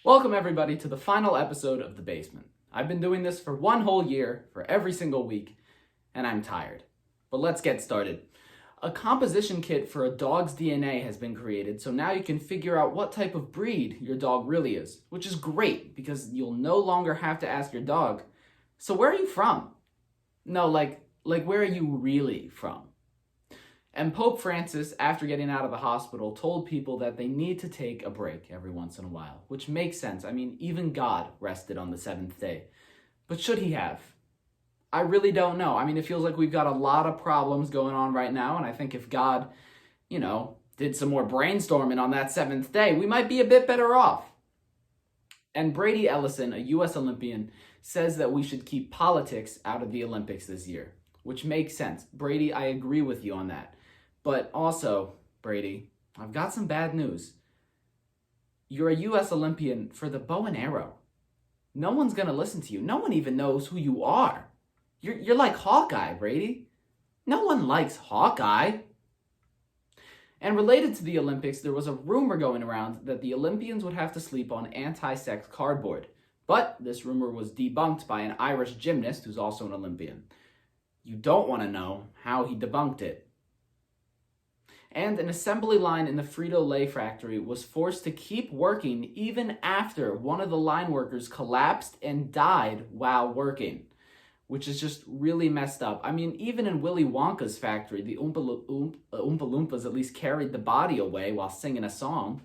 Welcome everybody to the final episode of The Basement. I've been doing this for one whole year, for every single week, and I'm tired. But let's get started. A composition kit for a dog's DNA has been created, so now you can figure out what type of breed your dog really is, which is great because you'll no longer have to ask your dog, so where are you from? No, like where are you really from? And Pope Francis, after getting out of the hospital, told people that they need to take a break every once in a while, which makes sense. I mean, even God rested on the seventh day. But should he have? I really don't know. I mean, it feels like we've got a lot of problems going on right now, and I think if God, did some more brainstorming on that seventh day, we might be a bit better off. And Brady Ellison, a U.S. Olympian, says that we should keep politics out of the Olympics this year, which makes sense. Brady, I agree with you on that. But also, Brady, I've got some bad news. You're a U.S. Olympian for the bow and arrow. No one's going to listen to you. No one even knows who you are. You're like Hawkeye, Brady. No one likes Hawkeye. And related to the Olympics, there was a rumor going around that the Olympians would have to sleep on anti-sex cardboard. But this rumor was debunked by an Irish gymnast who's also an Olympian. You don't want to know how he debunked it. And an assembly line in the Frito Lay factory was forced to keep working even after one of the line workers collapsed and died while working, which is just really messed up. I mean, even in Willy Wonka's factory, the Oompa Loompas at least carried the body away while singing a song.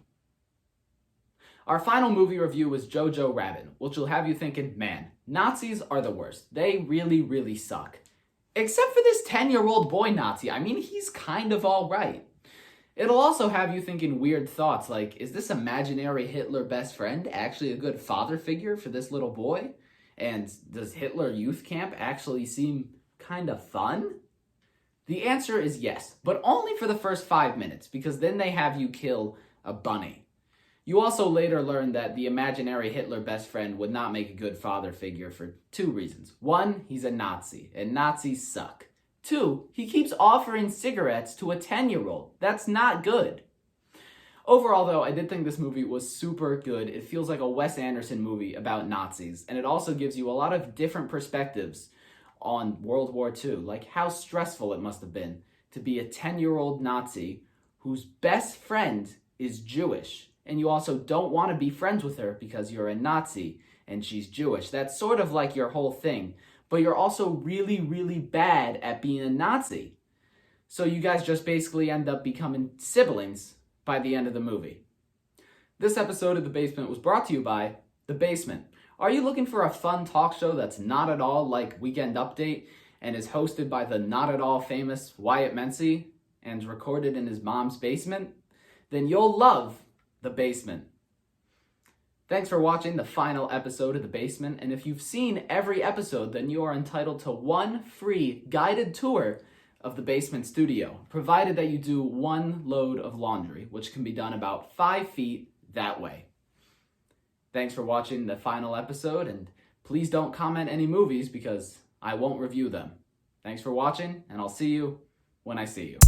Our final movie review was Jojo Rabbit, which will have you thinking, man, Nazis are the worst. They really, really suck. Except for this 10-year-old boy Nazi. I mean, he's kind of all right. It'll also have you thinking weird thoughts like, is this imaginary Hitler best friend actually a good father figure for this little boy? And does Hitler Youth Camp actually seem kind of fun? The answer is yes, but only for the first 5 minutes, because then they have you kill a bunny. You also later learn that the imaginary Hitler best friend would not make a good father figure for 2 reasons. 1, he's a Nazi, and Nazis suck. 2, he keeps offering cigarettes to a 10-year-old. That's not good. Overall, though, I did think this movie was super good. It feels like a Wes Anderson movie about Nazis, and it also gives you a lot of different perspectives on World War II, like how stressful it must have been to be a 10-year-old Nazi whose best friend is Jewish, and you also don't want to be friends with her because you're a Nazi and she's Jewish. That's sort of like your whole thing. But you're also really, really bad at being a Nazi. So you guys just basically end up becoming siblings by the end of the movie. This episode of The Basement was brought to you by The Basement. Are you looking for a fun talk show that's not at all like Weekend Update and is hosted by the not at all famous Wyatt and recorded in his mom's basement? Then you'll love The Basement. Thanks for watching the final episode of The Basement, and if you've seen every episode, then you are entitled to 1 free guided tour of The Basement studio, provided that you do 1 load of laundry, which can be done about 5 feet that way. Thanks for watching the final episode, and please don't comment any movies because I won't review them. Thanks for watching, and I'll see you when I see you.